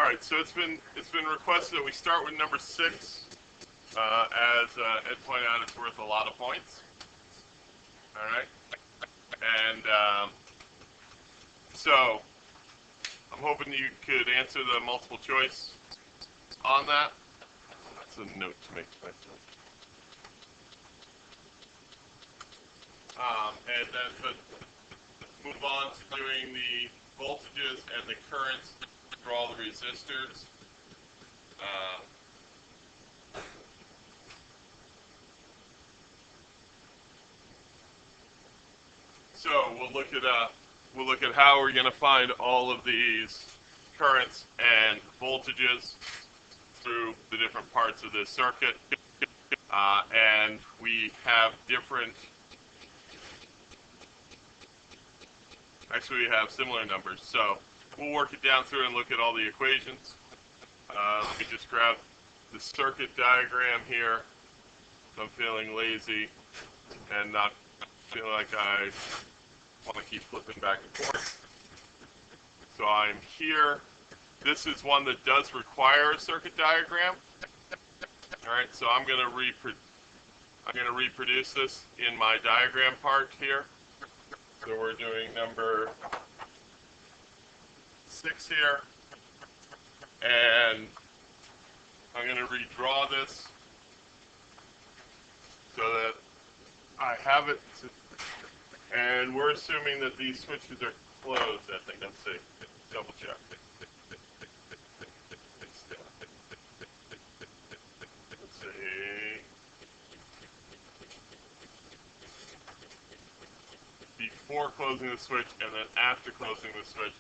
right, so it's been requested that we start with number 6. As Ed pointed out, it's worth a lot of points. All right, and so I'm hoping you could answer the multiple choice on that. That's a note to make myself. And then, but move on to doing the voltages and the currents for all the resistors. So we'll look at how we're going to find all of these currents and voltages through the different parts of this circuit, and we have different. Actually, we have similar numbers, so we'll work it down through and look at all the equations. Let me just grab the circuit diagram here. I'm feeling lazy and not feeling like I want to keep flipping back and forth. So I'm here. This is one that does require a circuit diagram. All right, so I'm going to reproduce this in my diagram part here. So we're doing number 6 here, and I'm going to redraw this so that I have it, and we're assuming that these switches are closed, I think. Let's see, double check. Let's see. Before closing the switch and then after closing the switch.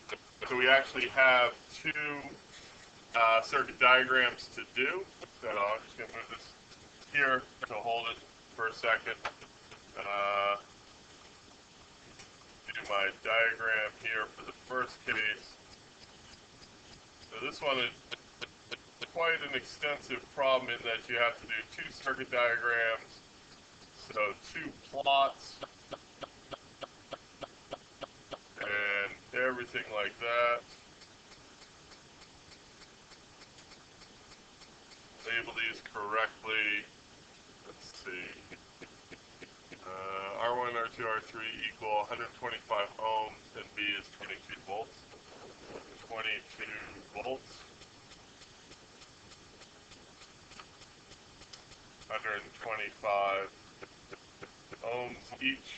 So we actually have 2 circuit diagrams to do. So I'm just going to move this here to hold it for a second. Do my diagram here for the first case. So this one is quite an extensive problem in that you have to do 2 circuit diagrams. So 2 plots. And everything like that. Label these correctly. Let's see. R1, R2, R3 equal 125 ohms, and B is 22 volts. 22 volts. 125 ohms each.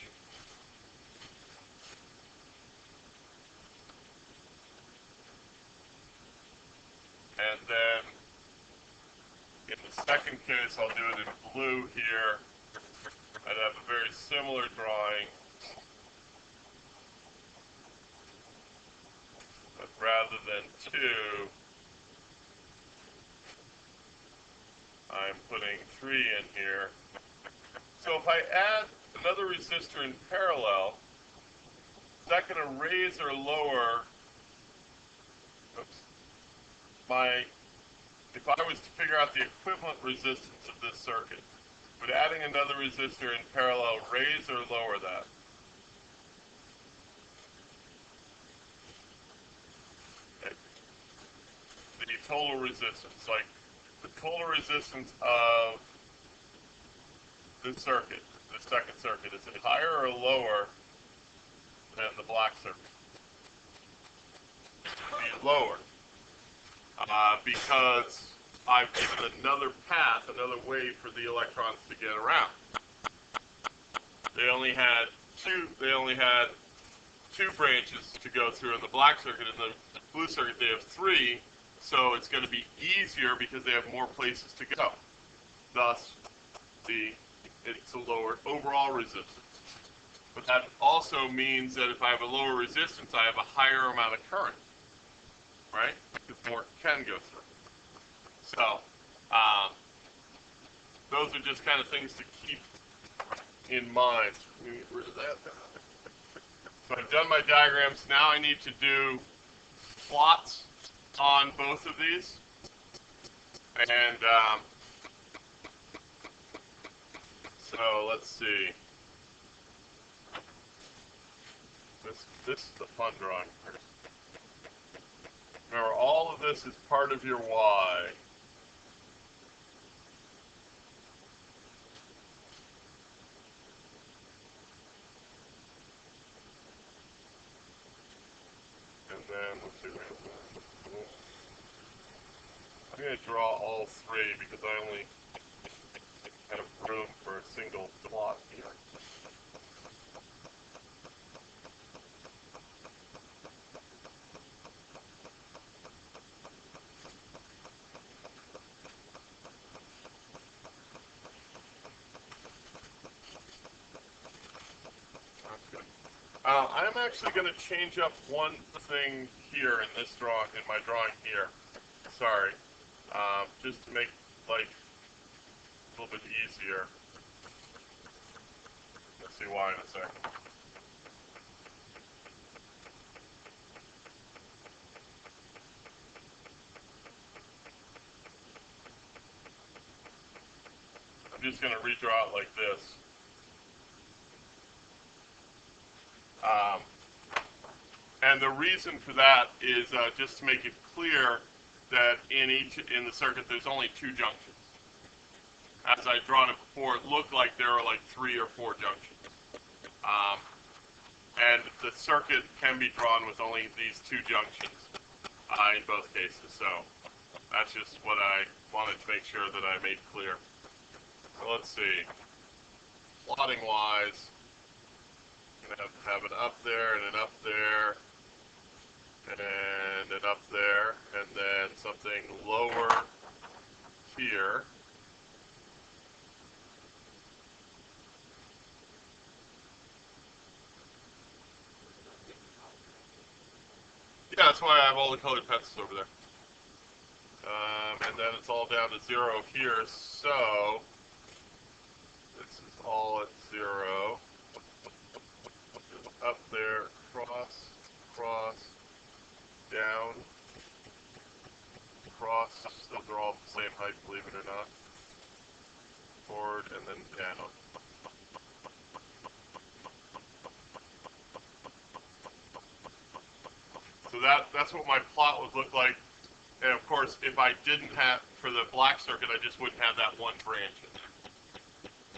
And then in the second case, I'll do it in blue here. I'd have a very similar drawing, but rather than 2, I'm putting 3 in here. So if I add another resistor in parallel, is that going to raise or lower if I was to figure out the equivalent resistance of this circuit, would adding another resistor in parallel raise or lower that? Okay. The total resistance, like the total resistance of this circuit, the second circuit, is it higher or lower than the black circuit? It'd be lower. Because I've given another path, another way for the electrons to get around. They only had two branches to go through in the black circuit. In the blue circuit, they have 3, so it's going to be easier because they have more places to go. Thus, it's a lower overall resistance. But that also means that if I have a lower resistance, I have a higher amount of current. Right? Because more can go through. So, those are just kind of things to keep in mind. Let me get rid of that. So I've done my diagrams. Now I need to do plots on both of these. And so let's see. This is the fun drawing. Remember, all of this is part of your Y. And then, let's see, I'm going to draw all three because I only have room for a single plot here. I'm actually going to change up one thing here in this drawing, in my drawing here. Sorry, just to make life a little bit easier. Let's see why in a second. I'm just going to redraw it like this. And the reason for that is just to make it clear that in the circuit there's only two junctions. As I'd drawn it before, it looked like there were like 3 or 4 junctions. And the circuit can be drawn with only these 2 junctions in both cases. So that's just what I wanted to make sure that I made clear. So let's see. Plotting wise, I'm going to have an up there and an up there, and an up there, and then something lower here. Yeah, that's why I have all the colored pencils over there. And then it's all down to 0 here, so this is all at 0. Up there, cross, cross, down, cross. Those are all the same height, believe it or not. Forward and then down. So that's what my plot would look like. And of course, if I didn't have, for the black circuit, I just wouldn't have that one branch in there.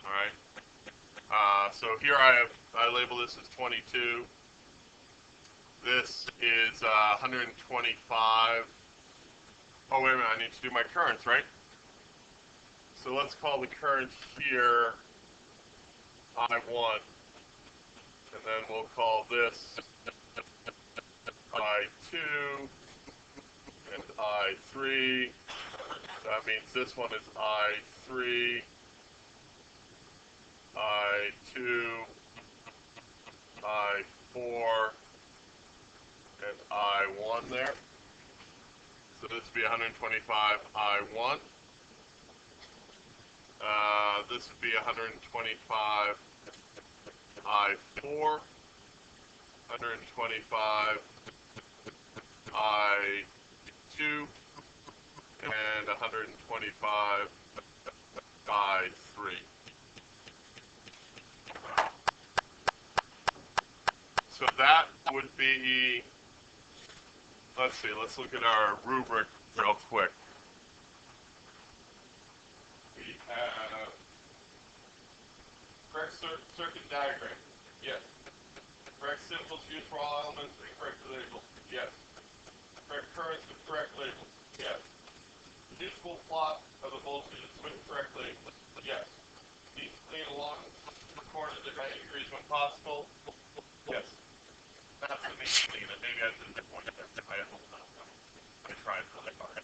All right. So here I label this as 22. This is 125. Oh, wait a minute, I need to do my currents, right? So let's call the current here I1. And then we'll call this I2 and I3. That means this one is I3, I2, I4, and I1 there. So this would be 125 I1. This would be 125 I4, 125 I2, and 125 I3. So that would be, let's see, let's look at our rubric real quick. We have correct circuit diagram. Yes. Correct symbols used for all elements and correct labels. Yes. Correct currents with correct labels. Yes. Useful plot of the voltages with correct labels. Yes. Need to clean along the corners at 90 degrees when possible. Yes. That's the main thing. And maybe I didn't point that. I tried really hard.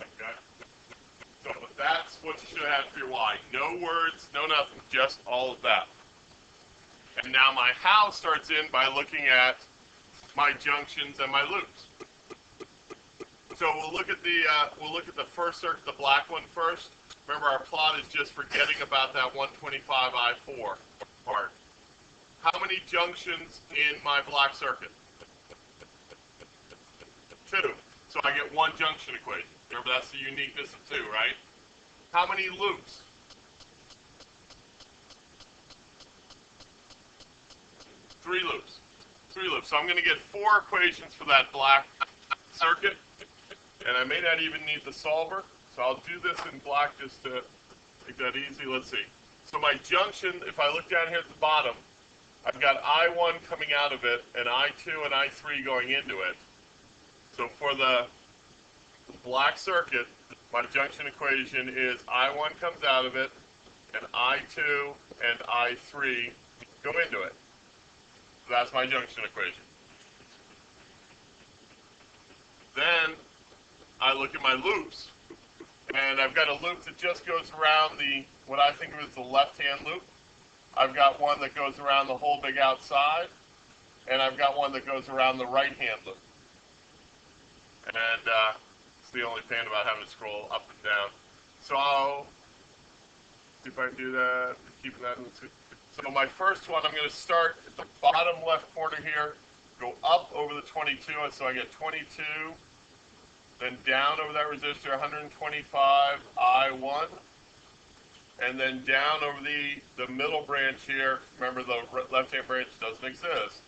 Okay. So that's what you should have for your Y. No words, no nothing, just all of that. And now my how starts in by looking at my junctions and my loops. So we'll look at the first circuit, the black one first. Remember, our plot is just forgetting about that 125 I4 part. How many junctions in my black circuit? 2. So I get one junction equation. Remember, that's the uniqueness of 2, right? How many loops? 3 loops. 3 loops. So I'm going to get 4 equations for that black circuit, and I may not even need the solver. So I'll do this in black just to make that easy. Let's see. So my junction, if I look down here at the bottom, I've got I1 coming out of it, and I2 and I3 going into it. So for the black circuit, my junction equation is I1 comes out of it, and I2 and I3 go into it. So that's my junction equation. Then I look at my loops, and I've got a loop that just goes around what I think of as the left-hand loop. I've got one that goes around the whole big outside, and I've got one that goes around the right-hand loop. And it's the only pain about having to scroll up and down. So I'll see if I can do that, keeping that in the. So my first one, I'm going to start at the bottom left corner here, go up over the 22, so I get 22, then down over that resistor, 125 I1, and then down over the middle branch here. Remember, the left-hand branch doesn't exist.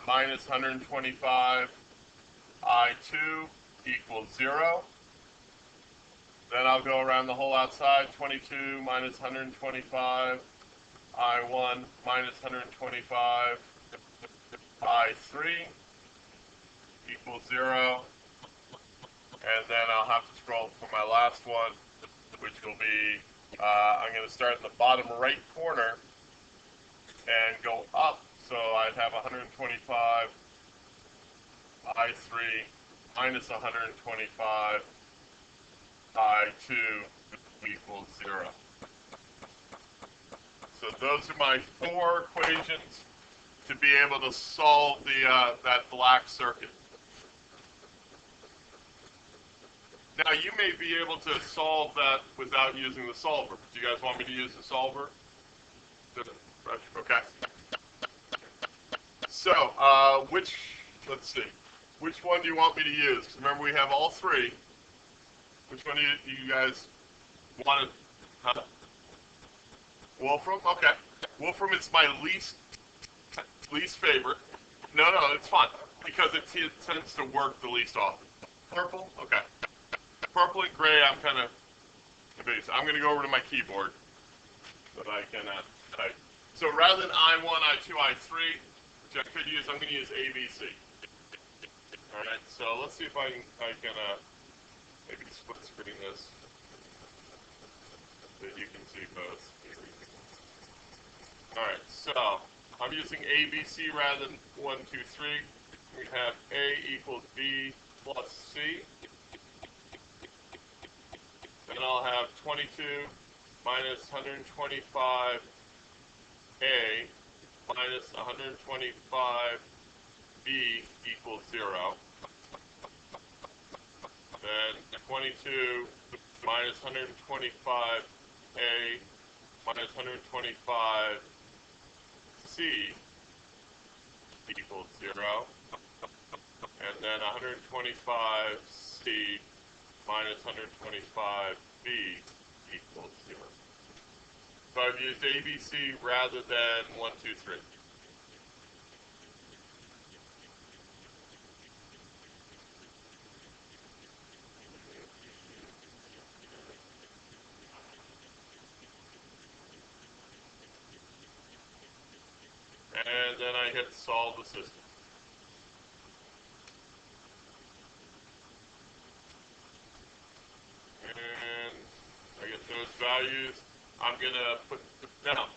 Minus 125 I2 equals 0. Then I'll go around the whole outside, 22 minus 125 I1 minus 125 I3 equals 0. And then I'll have to scroll for my last one, which will be, I'm going to start in the bottom right corner and go up. So I'd have 125 I3 minus 125 I2 equals 0. So those are my 4 equations to be able to solve that black circuit. Now you may be able to solve that without using the solver. Do you guys want me to use the solver? Okay. So let's see, which one do you want me to use? Remember, we have all 3. Which one do you guys want to? Wolfram? Okay. Wolfram is my least favorite. No, it's fine because it tends to work the least often. Purple? Okay. Purple and gray, I'm kind of confused. I'm going to go over to my keyboard so that I can type. So rather than I1, I2, I3, which I could use, I'm going to use ABC. All right. So let's see if I can maybe split screen this so that you can see both. All right. So I'm using ABC rather than 1, 2, 3. We have A equals B plus C. Then I'll have 22 minus 125 A minus 125 B equals 0. Then 22 minus 125 A minus 125 C equals 0. And then 125 C minus 125 B equals 0. So I've used ABC rather than 1, 2, 3. And then I hit solve the system. And I get those values. I'm going to put now.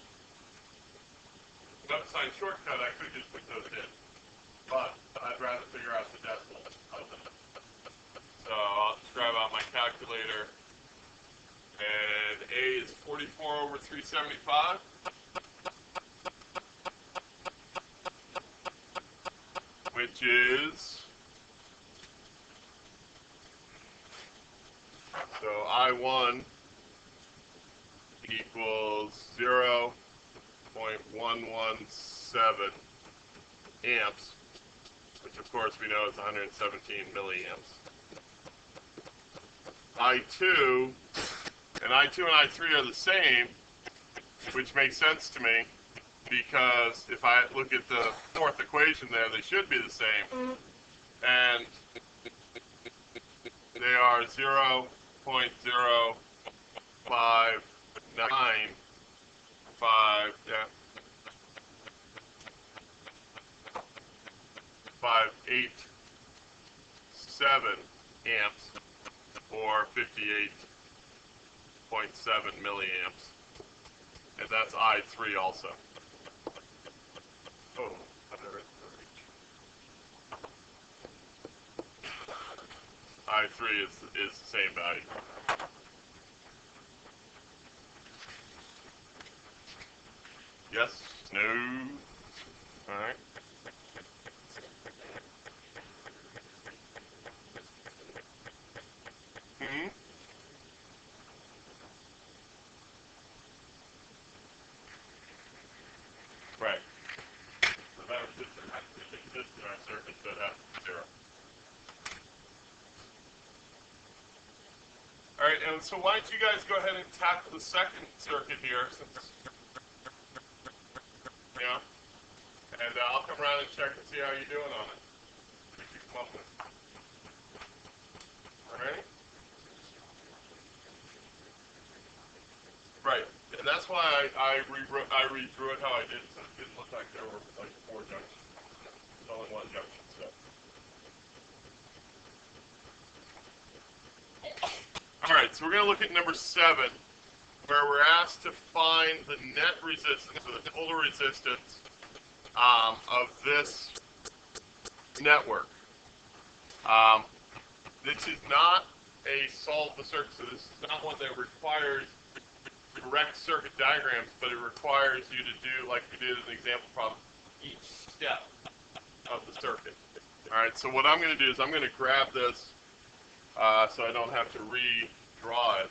WebAssign shortcut, I could just put those in, but I'd rather figure out the decimals of them. So I'll just grab out my calculator, and A is 44 over 375. Which is, so I1 equals 0.117 amps, which of course we know is 117 milliamps. I2 and I3 are the same, which makes sense to me because if I look at the fourth equation there, they should be the same. And they are 0.0595, yeah, 587 amps, or 58.7 milliamps. And that's I3 also. Oh, I3 is the same value. Yes? No? All right. Hmm? Right. So that was just exists in our circuit, so that's 0. All right, and so why don't you guys go ahead and tackle the second circuit here, since, and I'll come around and check and see how you're doing on it. What you come up with. All right? Right, and that's why I redrew it how I did, so it didn't look like there were like 4 junctions. There's only 1 junction, so. All right, so we're going to look at number 7, where we're asked to find the net resistance, or the total resistance of this network. This is not a solve the circuit, so this is not one that requires direct circuit diagrams, but it requires you to do, like we did in the example problem, each step of the circuit. All right, so what I'm going to do is I'm going to grab this so I don't have to redraw it.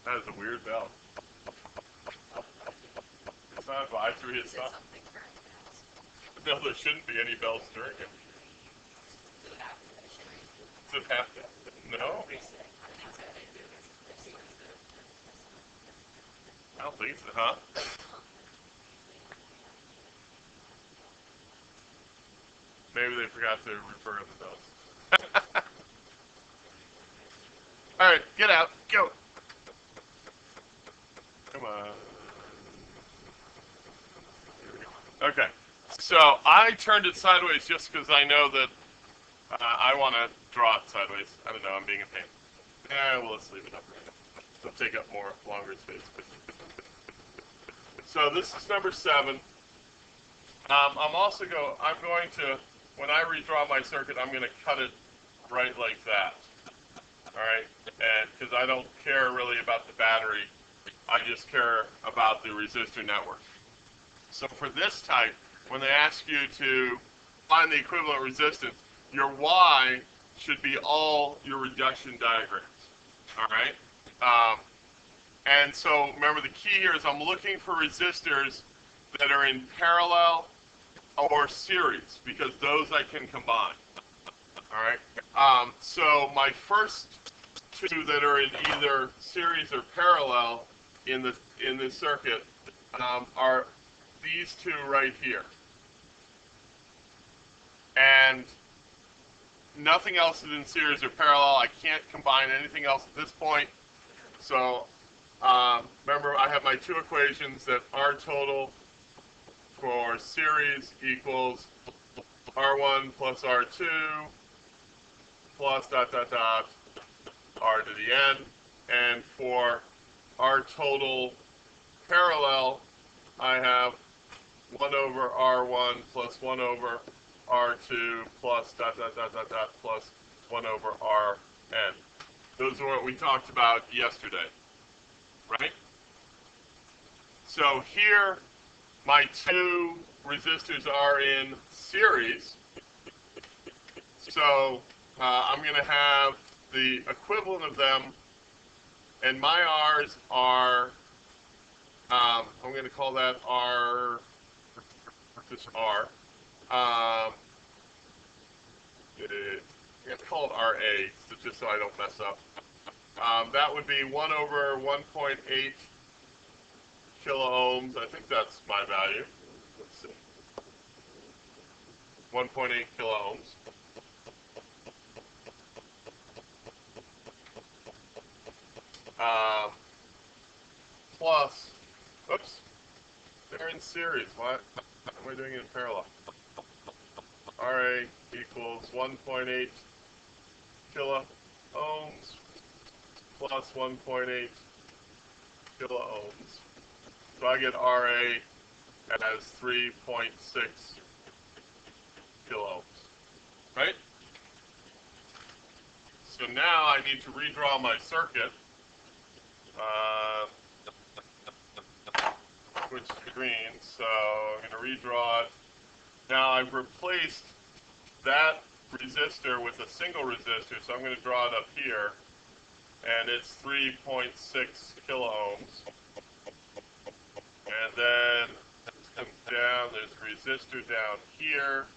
That is a weird bell. It's not advisory, it's not. No, there shouldn't be any bells during it. Does it have to? No? I don't think so, huh? Maybe they forgot to refer to the bells. All right, get out. Go. Come on. Okay. So I turned it sideways just because I know that I want to draw it sideways. I don't know. I'm being a pain. Well, let's leave it up. It'll take up longer space. So this is number 7. I'm going to, when I redraw my circuit, I'm going to cut it right like that. All right, and because I don't care really about the battery, I just care about the resistor network. So for this type, when they ask you to find the equivalent resistance, your Y should be all your reduction diagrams. All right, and so remember the key here is I'm looking for resistors that are in parallel or series, because those I can combine. All right. So my first 2 that are in either series or parallel in this circuit are these 2 right here, and nothing else is in series or parallel. I can't combine anything else at this point. So remember, I have my 2 equations that R total for series equals R1 plus R2 plus ... R to the n. And for R total parallel, I have 1 over R1 plus 1 over R2 plus ... plus 1 over Rn. Those are what we talked about yesterday, right? So here, my 2 resistors are in series. So I'm going to have the equivalent of them, and my R's are I'm going to call that R, just R. I'm going to call it RA, so just so I don't mess up. That would be 1 over 1.8 kiloohms. I think that's my value. Let's see. 1.8 kiloohms. Plus, oops, they're in series. What am I doing it in parallel? RA equals 1.8 kiloohms plus 1.8 kiloohms. So I get RA as 3.6 kiloohms, right? So now I need to redraw my circuit, which is green, so I'm going to redraw it. Now I've replaced that resistor with a single resistor, so I'm going to draw it up here, and it's 3.6 kiloohms. And then it comes down, there's a resistor down here,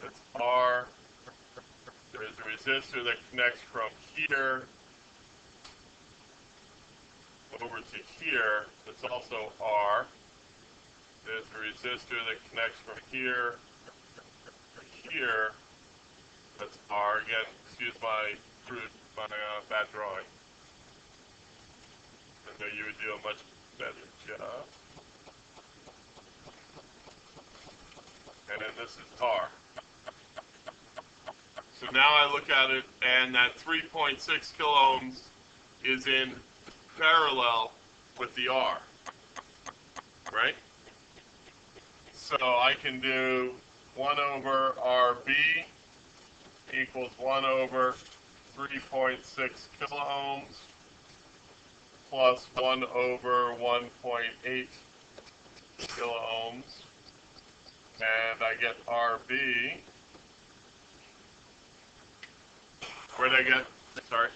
that's R. There's a resistor that connects from here over to here, that's also R. There's a resistor that connects from here to here, that's R. Again, excuse my bad drawing. I know you would do a much better job. And then this is R. So now I look at it, and that 3.6 kiloohms is in parallel with the R, right? So I can do 1 over RB equals 1 over 3.6 kiloohms plus 1 over 1.8 kiloohms, and I get RB. Where did I get? Sorry.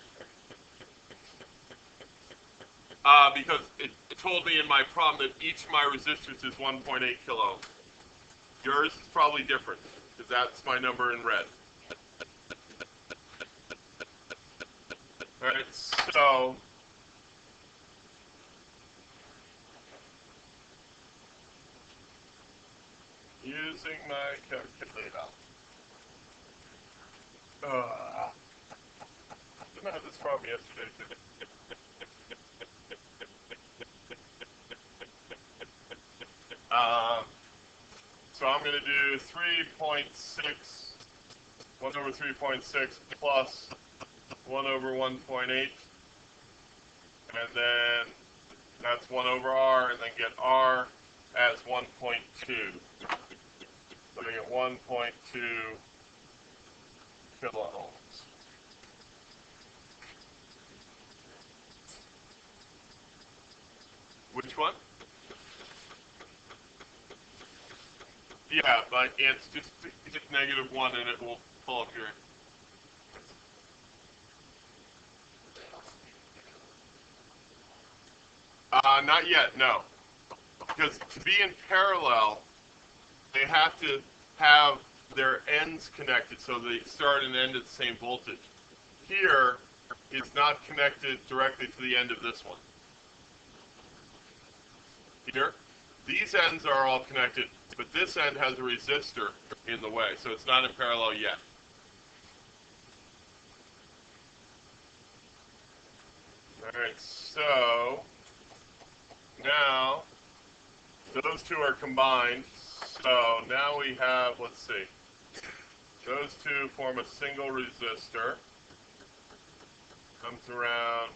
Because it told me in my problem that each of my resistors is 1.8 kiloohms. Yours is probably different, because that's my number in red. All right, so using my calculator. Didn't have this problem yesterday. So I'm going to do 3.6, 1 over 3.6 plus 1 over 1.8, and then that's 1 over R, and then get R as 1.2. So I get 1.2 kiloohms. Which one? Yeah, but it's just -1, and it will pull up here. Not yet, no. Because to be in parallel, they have to have their ends connected so they start and end at the same voltage. Here, it's not connected directly to the end of this one. Here, these ends are all connected, but this end has a resistor in the way, so it's not in parallel yet. All right, so now those two are combined. So now we have, let's see, those two form a single resistor. Comes around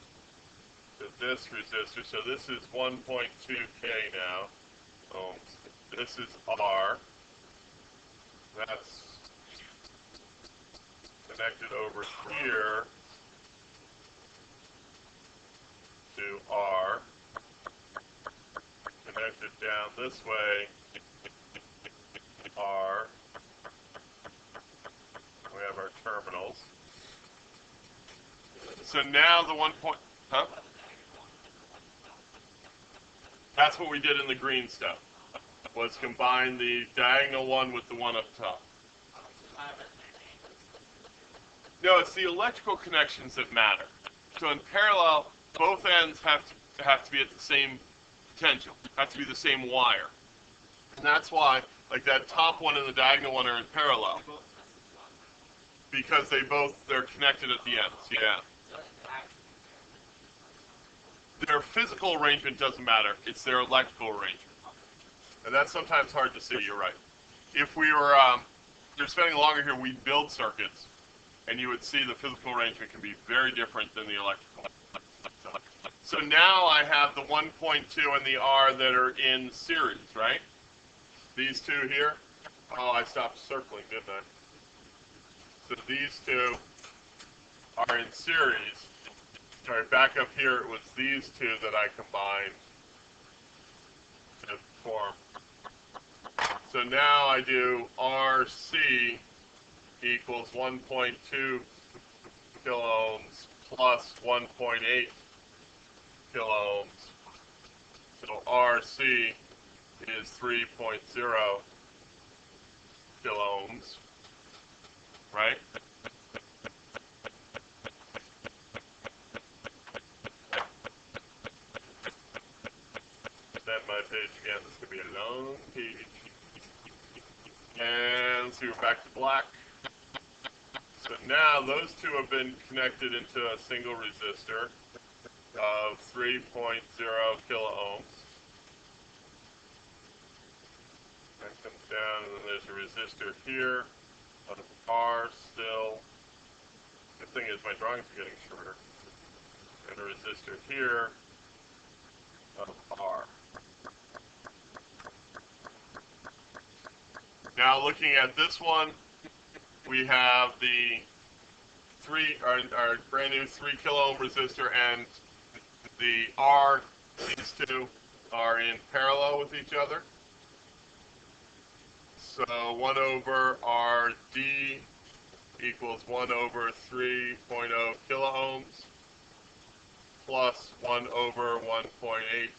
to this resistor. So this is 1.2K now. Oh, this is R. That's connected over here to R. Connected down this way, R. We have our terminals. So now the 1 point, huh? That's what we did in the green step, was combine the diagonal one with the one up top. No, it's the electrical connections that matter. So in parallel, both ends have to be at the same potential, have to be the same wire. And that's why, like that top one and the diagonal one are in parallel. Because they're connected at the ends, yeah. Their physical arrangement doesn't matter, it's their electrical arrangement. And that's sometimes hard to see, you're right. If we were you're spending longer here, we'd build circuits, and you would see the physical arrangement can be very different than the electrical. So now I have the 1.2 and the R that are in series, right? These two here. Oh, I stopped circling, didn't I? So these two are in series. Sorry, back up here it was these two that I combined to form. So now I do RC equals 1.2 kiloohms plus 1.8 kiloohms. So RC is 3.0 kiloohms, right? Set my page again. This could be a long page. And so we're back to black. So now those two have been connected into a single resistor of 3.0 kiloohms. That comes down, and then there's a resistor here of R still. The thing is, my drawings are getting shorter. And a resistor here of R. Now looking at this one, we have the our brand new 3 kiloohm resistor, and the R, these two are in parallel with each other. So 1 over RD equals 1 over 3.0 kiloohms plus 1 over 1.8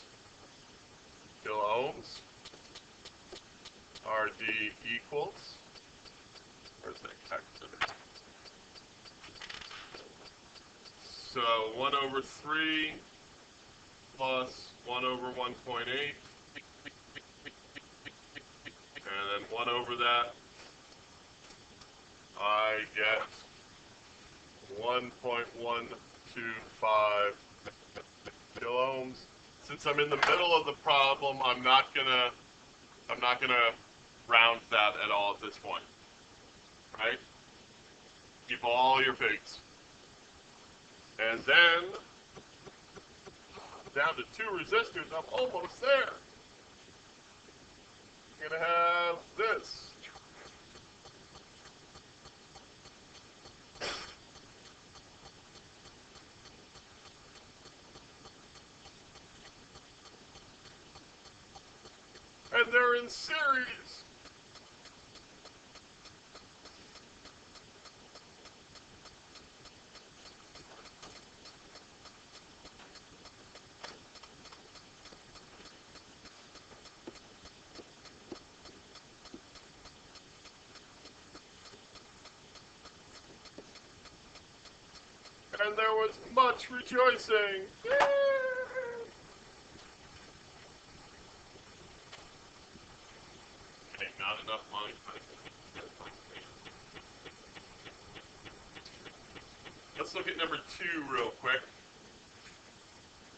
kiloohms. RD equals, where's that calculator? So 1 over 3 plus 1 over 1.8, and then 1 over that, I get 1.125 kiloohms. Since I'm in the middle of the problem, I'm not gonna round that at all at this point, right? Keep all your figs. And then, down to 2 resistors, I'm almost there. I'm gonna have this. And they're in series. And there was much rejoicing. Yay! Okay, not enough money. Let's look at number 2 real quick.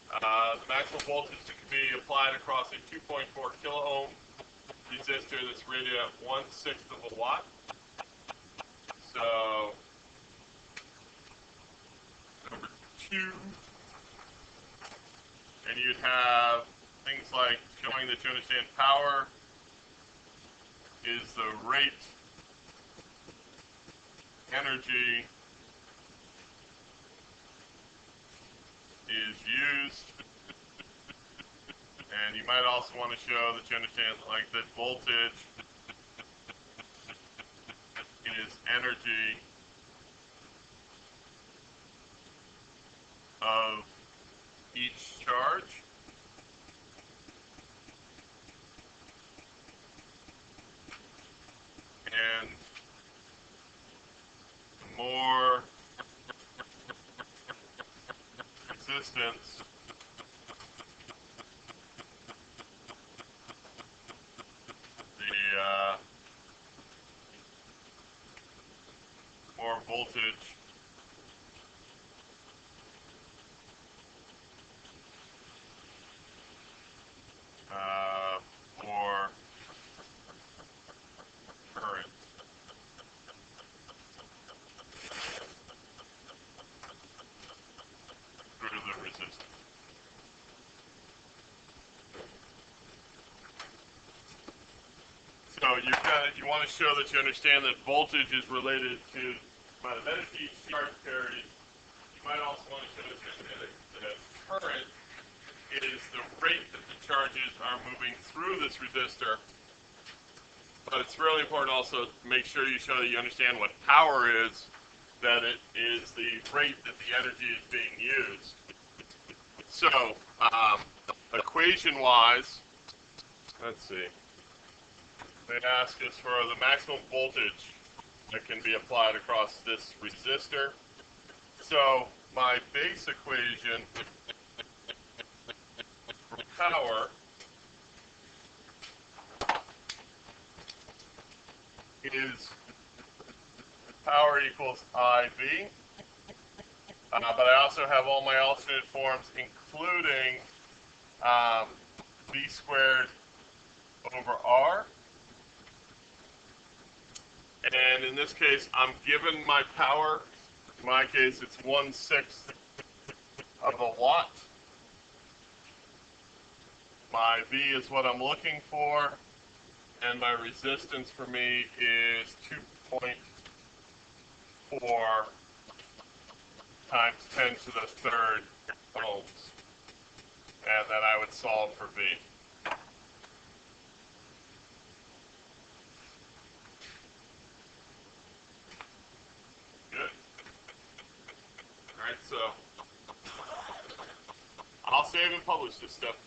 The maximum voltage that can be applied across a 2.4 kiloohm resistor that's rated at 1/6 of a watt. So, number 2, and you'd have things like showing that you understand power is the rate, energy is used, and you might also want to show that you understand like that voltage is energy of each charge. resistance, the or voltage or current through the resistance. So you want to show that you understand that voltage is related to the amount of energy, charge parity. You might also want to show that you understand that current is the rate that the charges are moving through this resistor. But it's really important also to make sure you show that you understand what power is, that it is the rate that the energy is being used. So, equation-wise, let's see. They ask us for the maximum voltage that can be applied across this resistor. So, my base equation for power is power equals IV. But I also have all my alternate forms, including V squared over R. And in this case, I'm given my power. In my case, it's 1/6 of a watt. My V is what I'm looking for. And my resistance for me is 2.4 times 10 to the third ohms. And then I would solve for V. Good. All right, so I'll save and publish this stuff.